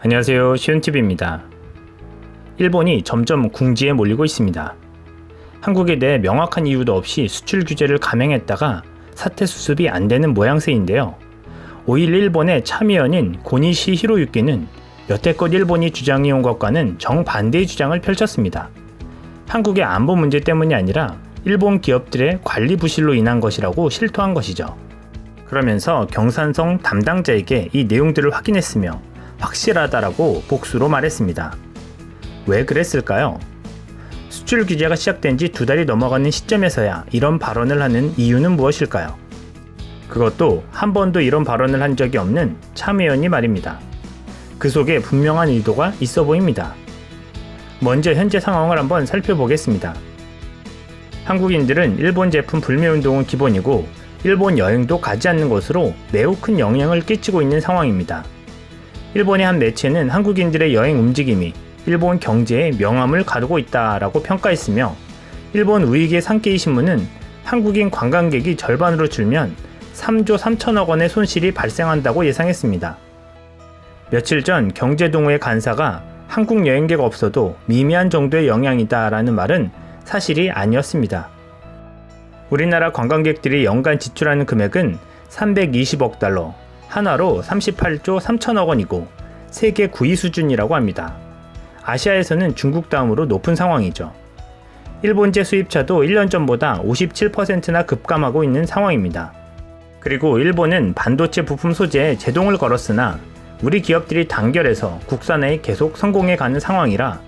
안녕하세요, 시온TV입니다. 일본이 점점 궁지에 몰리고 있습니다. 한국에 대해 명확한 이유도 없이 수출 규제를 감행했다가 사태 수습이 안 되는 모양새인데요. 5일 일본의 참의원인 고니시 히로유키는 여태껏 일본이 주장해온 것과는 정반대의 주장을 펼쳤습니다. 한국의 안보 문제 때문이 아니라 일본 기업들의 관리 부실로 인한 것이라고 실토한 것이죠. 그러면서 경산성 담당자에게 이 내용들을 확인했으며 확실하다라고 복수로 말했습니다. 왜 그랬을까요? 수출 규제가 시작된 지 2달이 넘어가는 시점에서야 이런 발언을 하는 이유는 무엇일까요? 그것도 한 번도 이런 발언을 한 적이 없는 참의원이 말입니다. 그 속에 분명한 의도가 있어 보입니다. 먼저 현재 상황을 한번 살펴보겠습니다. 한국인들은 일본 제품 불매운동은 기본이고 일본 여행도 가지 않는 것으로 매우 큰 영향을 끼치고 있는 상황입니다. 일본의 한 매체는 한국인들의 여행 움직임이 일본 경제에 명암을 가두고 있다라고 평가했으며 일본 우익의 산케이 신문은 한국인 관광객이 절반으로 줄면 3조 3천억 원의 손실이 발생한다고 예상했습니다. 며칠 전 경제동호회 간사가 한국 여행객 없어도 미미한 정도의 영향이다라는 말은 사실이 아니었습니다. 우리나라 관광객들이 연간 지출하는 금액은 320억 달러, 한화로 38조 3천억 원이고 세계 9위 수준이라고 합니다. 아시아에서는 중국 다음으로 높은 상황이죠. 일본제 수입차도 1년 전보다 57%나 급감하고 있는 상황입니다. 그리고 일본은 반도체 부품 소재에 제동을 걸었으나 우리 기업들이 단결해서 국산화에 계속 성공해가는 상황이라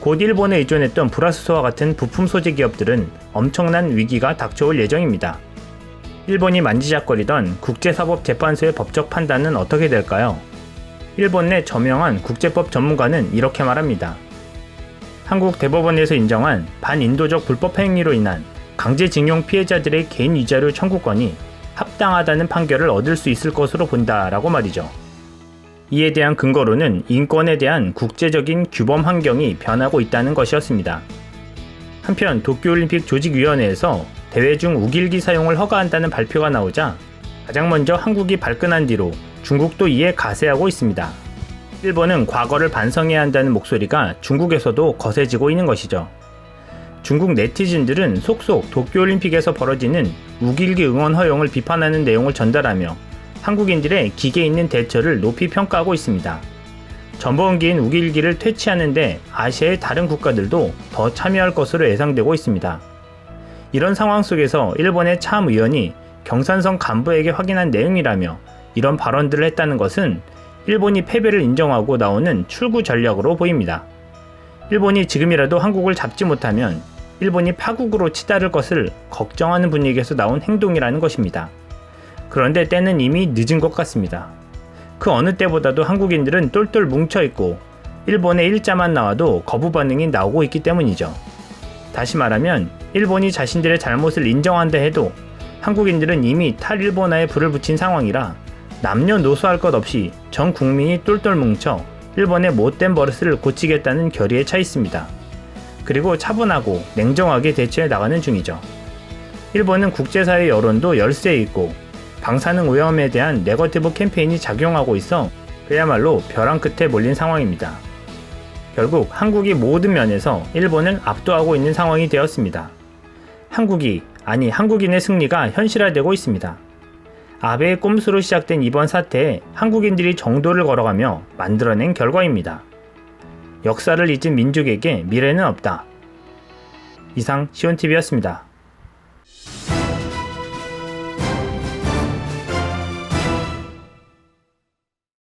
곧 일본에 의존했던 브라스소와 같은 부품 소재 기업들은 엄청난 위기가 닥쳐올 예정입니다. 일본이 만지작거리던 국제사법재판소의 법적 판단은 어떻게 될까요? 일본 내 저명한 국제법 전문가는 이렇게 말합니다. 한국 대법원에서 인정한 반인도적 불법 행위로 인한 강제징용 피해자들의 개인 위자료 청구권이 합당하다는 판결을 얻을 수 있을 것으로 본다라고 말이죠. 이에 대한 근거로는 인권에 대한 국제적인 규범 환경이 변하고 있다는 것이었습니다. 한편 도쿄올림픽 조직위원회에서 대회 중 우길기 사용을 허가한다는 발표가 나오자 가장 먼저 한국이 발끈한 뒤로 중국도 이에 가세하고 있습니다. 일본은 과거를 반성해야 한다는 목소리가 중국에서도 거세지고 있는 것이죠. 중국 네티즌들은 속속 도쿄올림픽에서 벌어지는 우길기 응원 허용을 비판하는 내용을 전달하며 한국인들의 기계 있는 대처를 높이 평가하고 있습니다. 전범기인 우길기를 퇴치하는데 아시아의 다른 국가들도 더 참여할 것으로 예상되고 있습니다. 이런 상황 속에서 일본의 참의원이 경산성 간부에게 확인한 내용이라며 이런 발언들을 했다는 것은 일본이 패배를 인정하고 나오는 출구 전략으로 보입니다. 일본이 지금이라도 한국을 잡지 못하면 일본이 파국으로 치달을 것을 걱정하는 분위기에서 나온 행동이라는 것입니다. 그런데 때는 이미 늦은 것 같습니다. 그 어느 때보다도 한국인들은 똘똘 뭉쳐있고 일본의 일자만 나와도 거부 반응이 나오고 있기 때문이죠. 다시 말하면 일본이 자신들의 잘못을 인정한다 해도 한국인들은 이미 탈일본화에 불을 붙인 상황이라 남녀노소할 것 없이 전 국민이 똘똘 뭉쳐 일본의 못된 버릇을 고치겠다는 결의에 차 있습니다. 그리고 차분하고 냉정하게 대처해 나가는 중이죠. 일본은 국제사회 여론도 열세에 있고 방사능 오염에 대한 네거티브 캠페인이 작용하고 있어 그야말로 벼랑 끝에 몰린 상황입니다. 결국 한국이 모든 면에서 일본을 압도하고 있는 상황이 되었습니다. 한국인의 승리가 현실화되고 있습니다. 아베의 꼼수로 시작된 이번 사태에 한국인들이 정도를 걸어가며 만들어낸 결과입니다. 역사를 잊은 민족에게 미래는 없다. 이상 시온TV였습니다.